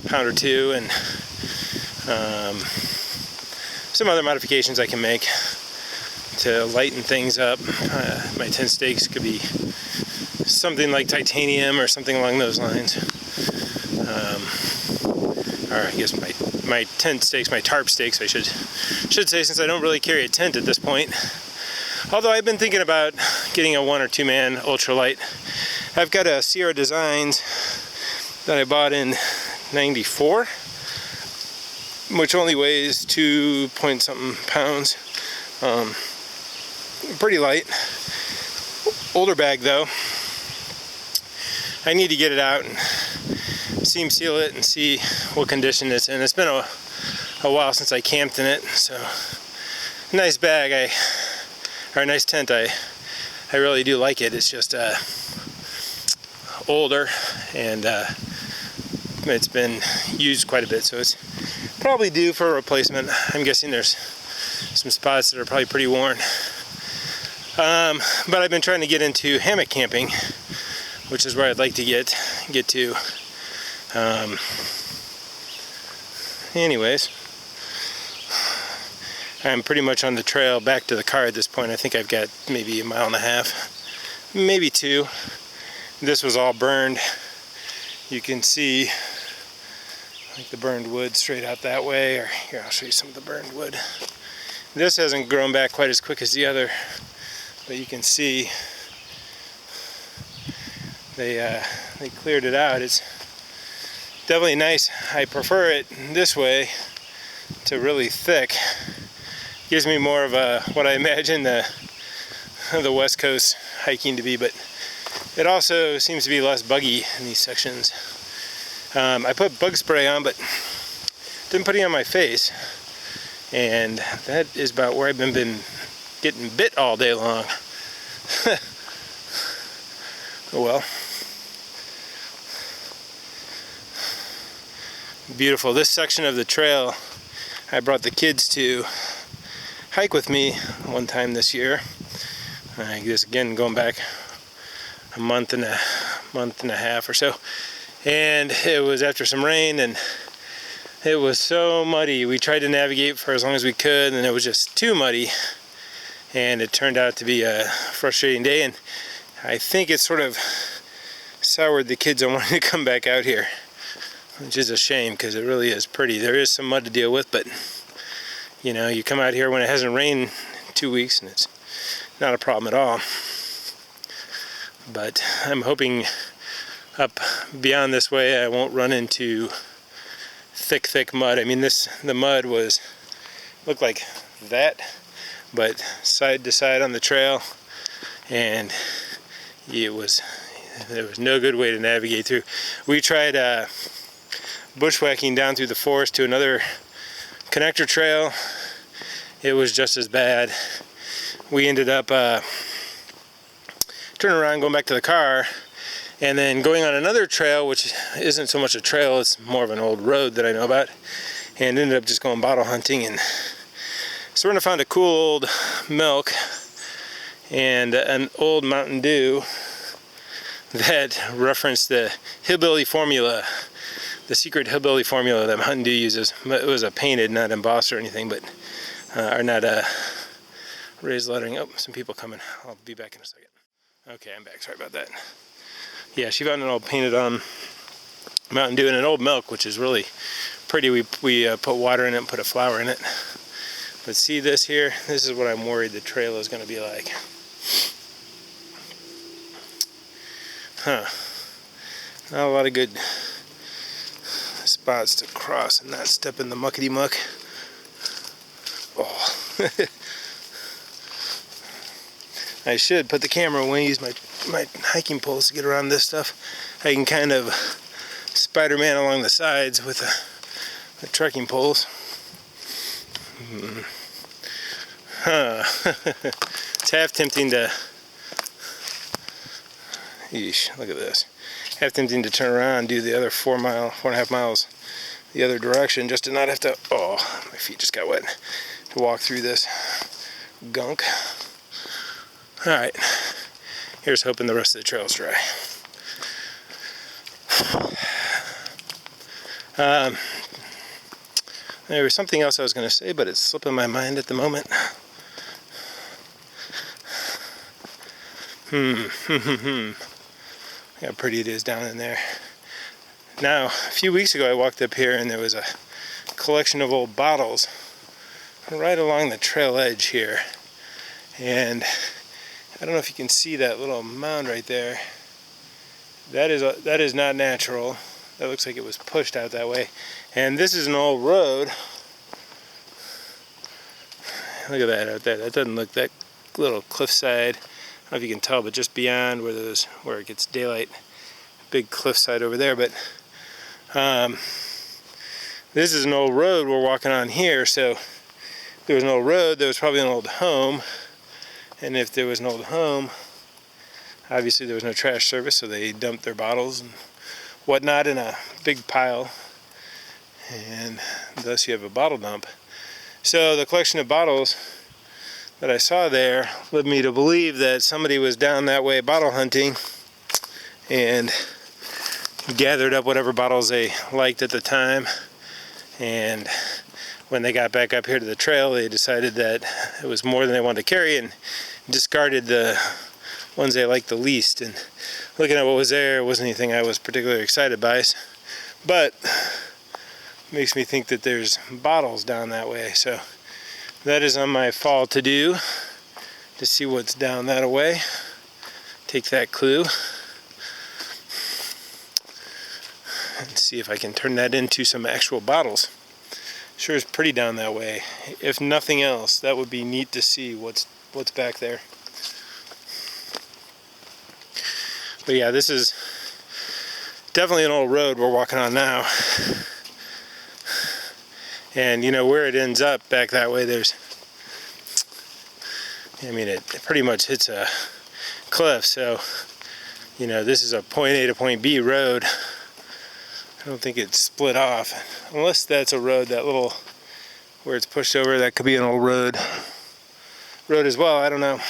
pound or two, and some other modifications I can make to lighten things up. My tent stakes could be something like titanium or something along those lines. Or I guess my tent stakes, my tarp stakes, I should say, since I don't really carry a tent at this point. Although I've been thinking about getting a 1 or 2 man ultralight. I've got a Sierra Designs that I bought in '94, which only weighs 2 point something pounds. Pretty light. Older bag though. I need to get it out and seam seal it and see what condition it's in. It's been a while since I camped in it, so nice bag. Or a nice tent. I really do like it. It's just older, and it's been used quite a bit, so it's probably due for a replacement. I'm guessing there's some spots that are probably pretty worn. But I've been trying to get into hammock camping, which is where I'd like to get to. Anyways, I'm pretty much on the trail back to the car at this point. I think I've got maybe 1.5 miles, maybe 2. This was all burned. You can see like the burned wood straight out that way, or here, I'll show you some of the burned wood. This hasn't grown back quite as quick as the other, but you can see they cleared it out. It's definitely nice. I prefer it this way to really thick. Gives me more of a what I imagine the West Coast hiking to be, but it also seems to be less buggy in these sections. I put bug spray on, but didn't put it on my face, and that is about where I've been getting bit all day long. Oh well. Beautiful. This section of the trail I brought the kids to hike with me one time this year. I guess again going back a month and a half or so, and it was after some rain and it was so muddy. We tried to navigate for as long as we could, and it was just too muddy, and it turned out to be a frustrating day, and I think it sort of soured the kids on wanting to come back out here, which is a shame because it really is pretty. There is some mud to deal with, but you know, you come out here when it hasn't rained in 2 weeks and it's not a problem at all. But I'm hoping up beyond this way I won't run into thick mud. I mean, the mud looked like that, but side to side on the trail, and there was no good way to navigate through. We tried bushwhacking down through the forest to another connector trail. It was just as bad. We ended up turning around, going back to the car, and then going on another trail, which isn't so much a trail, it's more of an old road that I know about, and ended up just going bottle hunting, and sort of found a cool old milk, and an old Mountain Dew that referenced the hillbilly formula, the secret hillbilly formula that Mountain Dew uses. It was a painted, not embossed or anything, but or not raised lettering. Oh, some people coming. I'll be back in a second. Okay, I'm back. Sorry about that. Yeah, she found an old painted on Mountain Dew and an old milk, which is really pretty. We put water in it and put a flower in it. But see this here? This is what I'm worried the trail is going to be like. Huh. Not a lot of good spots to cross and not step in the muckety muck. Oh. I should put the camera when I use my hiking poles to get around this stuff. I can kind of Spider-Man along the sides with the trekking poles. Huh. It's half tempting to... Yeesh, look at this. Half tempting to turn around and do the other 4.5 miles the other direction just to not have to... Oh, my feet just got wet. To walk through this gunk. Alright. Here's hoping the rest of the trail's dry. There was something else I was going to say, but it's slipping my mind at the moment. How pretty it is down in there. Now, a few weeks ago I walked up here and there was a collection of old bottles right along the trail edge here. And I don't know if you can see that little mound right there. That is not natural. That looks like it was pushed out that way. And this is an old road. Look at that out there. That doesn't look, that little cliffside. I don't know if you can tell, but just beyond where it gets daylight, big cliffside over there. But this is an old road we're walking on here. So if there was an old road, there was probably an old home. And if there was an old home, obviously there was no trash service, so they dumped their bottles and whatnot in a big pile, and thus you have a bottle dump. So the collection of bottles that I saw there led me to believe that somebody was down that way bottle hunting and gathered up whatever bottles they liked at the time, and when they got back up here to the trail they decided that it was more than they wanted to carry and discarded the ones they liked the least. And looking at what was there, it wasn't anything I was particularly excited by, but it makes me think that there's bottles down that way. So that is on my fall to do, to see what's down that way. Take that clue and see if I can turn that into some actual bottles. Sure is pretty down that way. If nothing else, that would be neat to see what's back there. But yeah, this is definitely an old road we're walking on now. And you know where it ends up back that way, it pretty much hits a cliff. So, you know, this is a point A to point B road. I don't think it's split off. Unless that's a road, that little, where it's pushed over, that could be an old road as well. I don't know.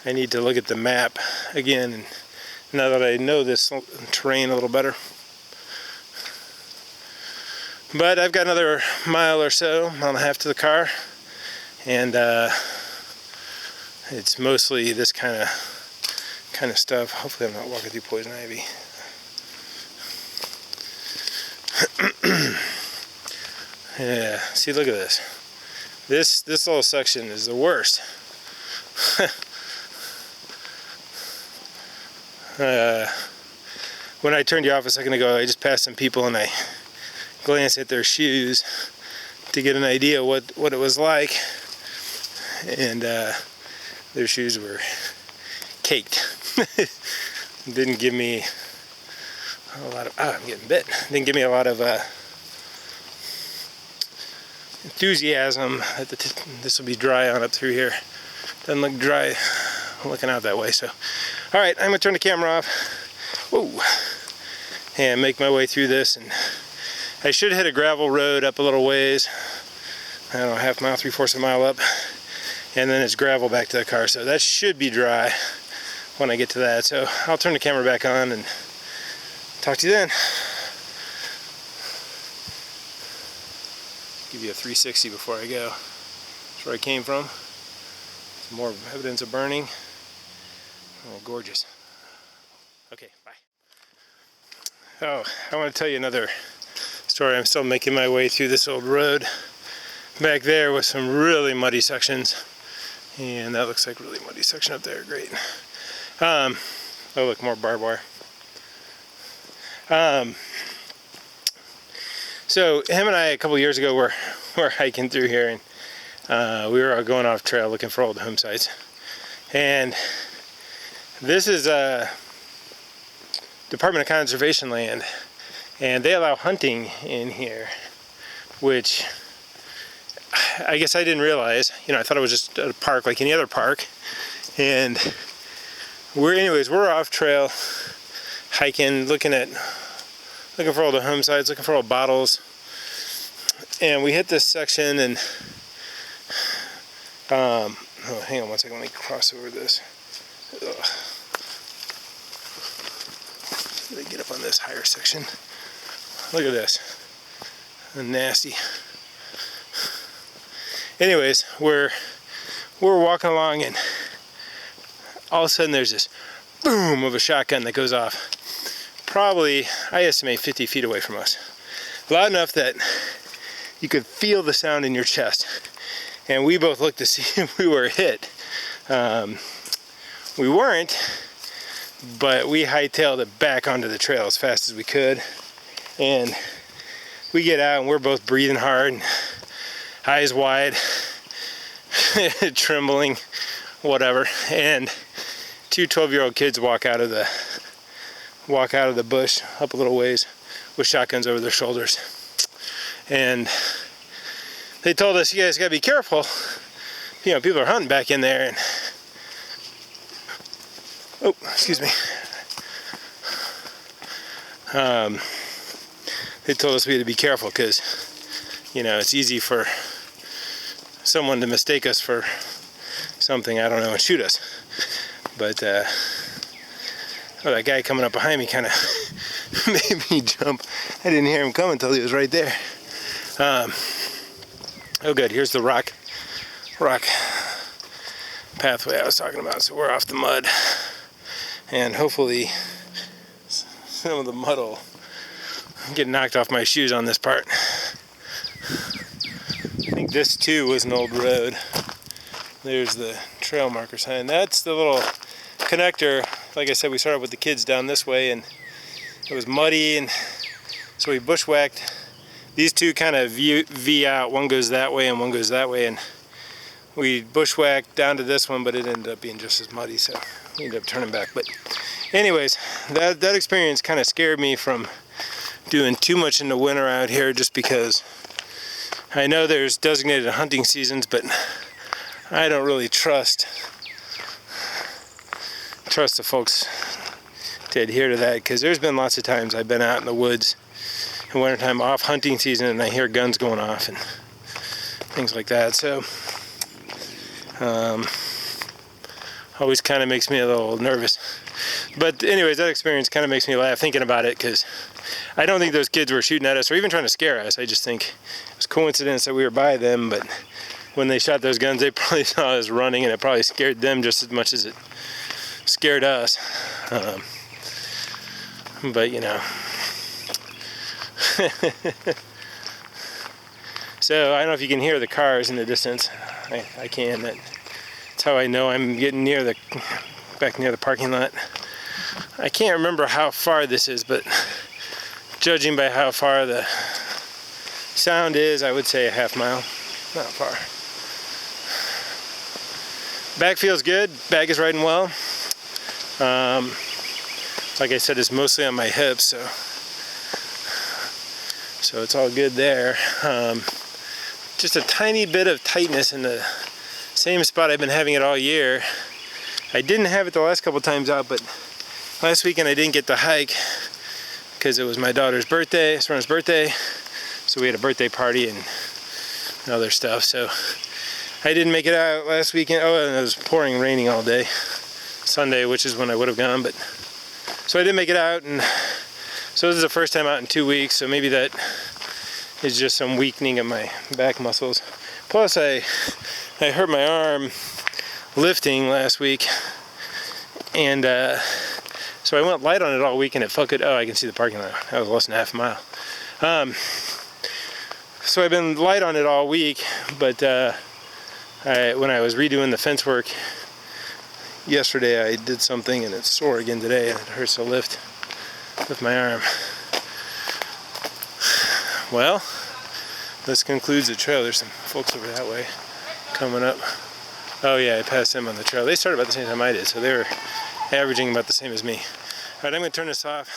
I need to look at the map again, and now that I know this terrain a little better. But I've got another mile or so, mile and a half to the car, and it's mostly this kind of stuff. Hopefully I'm not walking through poison ivy. Yeah, see, look at this. This little section is the worst. When I turned you off a second ago, I just passed some people and I glanced at their shoes to get an idea what it was like, and their shoes were caked. Didn't give me a lot of, I'm getting bit. Didn't give me a lot of enthusiasm that this will be dry on up through here. Doesn't look dry looking out that way. So, all right, I'm gonna turn the camera off. Whoa, and make my way through this. And I should hit a gravel road up a little ways. I don't know, half mile, 3/4 of a mile up, and then it's gravel back to the car. So that should be dry when I get to that. So I'll turn the camera back on and talk to you then. Give you a 360 before I go. That's where I came from. Some more evidence of burning. Oh, gorgeous. Okay, bye. Oh, I want to tell you another story. I'm still making my way through this old road. Back there was some really muddy sections. And that looks like a really muddy section up there. Great. Oh, look, more barbed wire. So him and I a couple years ago were hiking through here, and we were going off trail looking for old home sites. And this is a Department of Conservation land, and they allow hunting in here, which I guess I didn't realize. You know, I thought it was just a park like any other park. And we're off trail hiking, looking for old home sites, looking for old bottles. And we hit this section, and oh, hang on one second, let me cross over this. Ugh. Let me get up on this higher section. Look at this. Nasty. Anyways, we're walking along, and all of a sudden there's this boom of a shotgun that goes off. Probably, I estimate 50 feet away from us. Loud enough that you could feel the sound in your chest. And we both looked to see if we were hit. We weren't, but we hightailed it back onto the trail as fast as we could. And we get out, and we're both breathing hard, and eyes wide, trembling, whatever. And two 12-year-old kids walk out of the bush up a little ways with shotguns over their shoulders. And they told us, you guys gotta be careful. You know, people are hunting back in there. And oh, excuse me. They told us we had to be careful because, you know, it's easy for someone to mistake us for something, I don't know, and shoot us. But oh, that guy coming up behind me kind of made me jump. I didn't hear him coming until he was right there. Oh good, here's the rock pathway I was talking about. So we're off the mud, and hopefully some of the mud will get knocked off my shoes on this part. I think this too was an old road. There's the trail marker sign. That's the little connector. Like I said, we started with the kids down this way, and it was muddy, and so we bushwhacked. These two kind of V out. One goes that way and one goes that way, and we bushwhacked down to this one, but it ended up being just as muddy, so we ended up turning back. But anyways, that experience kind of scared me from doing too much in the winter out here, just because I know there's designated hunting seasons, but I don't really trust the folks to adhere to that, because there's been lots of times I've been out in the woods in wintertime off hunting season, and I hear guns going off and things like that. So always kind of makes me a little nervous. But anyways, that experience kind of makes me laugh thinking about it, because I don't think those kids were shooting at us or even trying to scare us. I just think it was coincidence that we were by them, but when they shot those guns, they probably saw us running, and it probably scared them just as much as it scared us. But you know. So I don't know if you can hear the cars in the distance. I can. That's how I know I'm getting back near the parking lot. I can't remember how far this is, but judging by how far the sound is, I would say a half mile. Not far. Back feels good. Back is riding well. Like I said, it's mostly on my hips, so it's all good there. Just a tiny bit of tightness in the same spot I've been having it all year. I didn't have it the last couple times out, but last weekend I didn't get to hike because it was my daughter's birthday, so we had a birthday party and other stuff. So I didn't make it out last weekend. Oh, and it was pouring, raining all day. Sunday, which is when I would have gone, but so I didn't make it out, and so this is the first time out in 2 weeks, so maybe that is just some weakening of my back muscles. Plus I hurt my arm lifting last week, and so I went light on it all week and it felt good. Oh, I can see the parking lot. That was less than half a mile. So I've been light on it all week, but when I was redoing the fence work yesterday, I did something and it's sore again today, and it hurts to lift with my arm. Well, this concludes the trail. There's some folks over that way coming up. Oh yeah, I passed them on the trail. They started about the same time I did, so they were averaging about the same as me. Alright, I'm going to turn this off.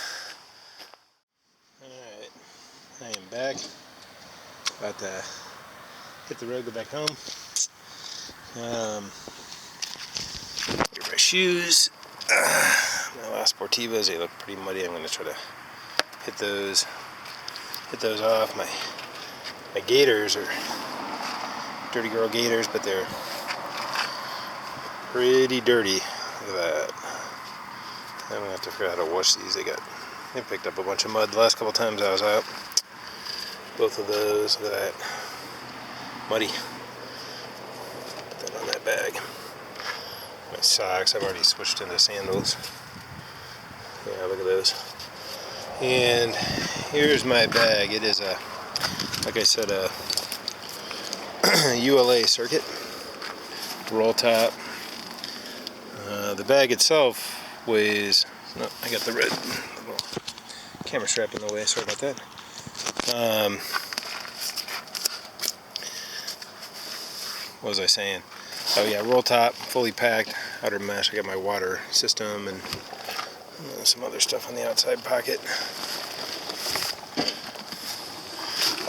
Alright, I am back. About to hit the road, go back home. Here are my shoes. My last Sportivas, they look pretty muddy. I'm going to try to hit those off. My gaiters are dirty girl gaiters, but they're pretty dirty. Look at that. I'm gonna have to figure out how to wash these. They picked up a bunch of mud the last couple times I was out. Both of those. Look at that. Muddy. Put that on that bag. My socks, I've already switched into sandals. Yeah, look at those. And here's my bag. It is a, like I said, a ULA Circuit roll top. The bag itself weighs, no, I got the red little camera strap in the way, sorry about that. What was I saying? Oh yeah, roll top, fully packed, outer mesh. I got my water system and some other stuff on the outside pocket.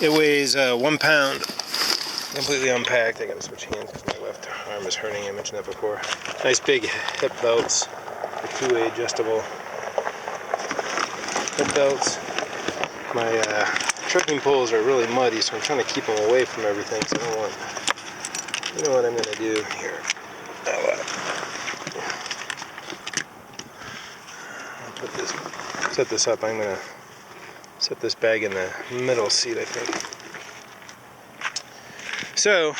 It weighs 1 pound, completely unpacked. I gotta switch hands because my left arm is hurting. I mentioned that before. Nice big hip belts, the two-way adjustable hip belts. My trekking poles are really muddy, so I'm trying to keep them away from everything. So I don't want. You know what I'm gonna do here? I'll set this up. I'm gonna set this bag in the middle seat, I think. So,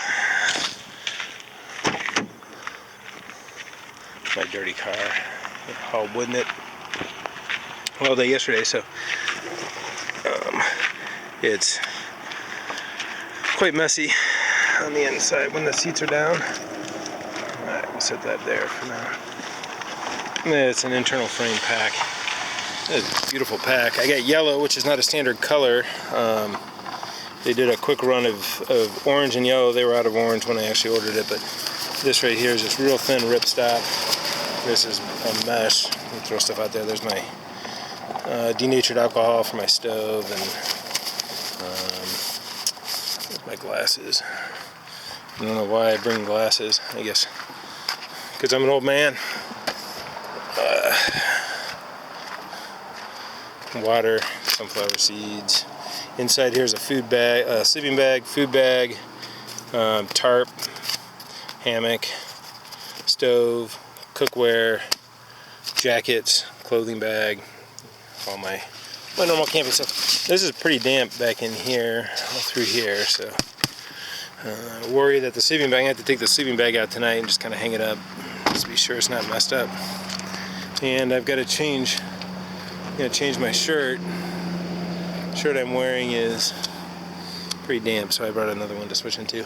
my dirty car, it hauled wood in it all day yesterday, so it's quite messy on the inside when the seats are down. Alright, we'll set that there for now. It's an internal frame pack. It's a beautiful pack. I got yellow, which is not a standard color. They did a quick run of orange and yellow. They were out of orange when I actually ordered it, but this right here is just real thin ripstop. This is a mesh. I'll throw stuff out there. There's my denatured alcohol for my stove, and there's my glasses. I don't know why I bring glasses. I guess because I'm an old man. Water, sunflower seeds. Inside here's a food bag, sleeping bag, food bag, tarp, hammock, stove, cookware, jackets, clothing bag, all my normal camping stuff. This is pretty damp back in here, all through here, so worry that the sleeping bag, I have to take the sleeping bag out tonight and just kind of hang it up just to be sure it's not messed up. And I've got to change my shirt. The shirt I'm wearing is pretty damp, so I brought another one to switch into.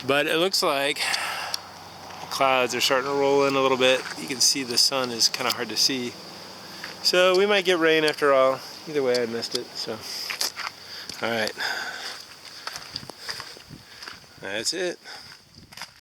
But it looks like the clouds are starting to roll in a little bit. You can see the sun is kind of hard to see. So we might get rain after all. Either way, I missed it. So, all right. That's it.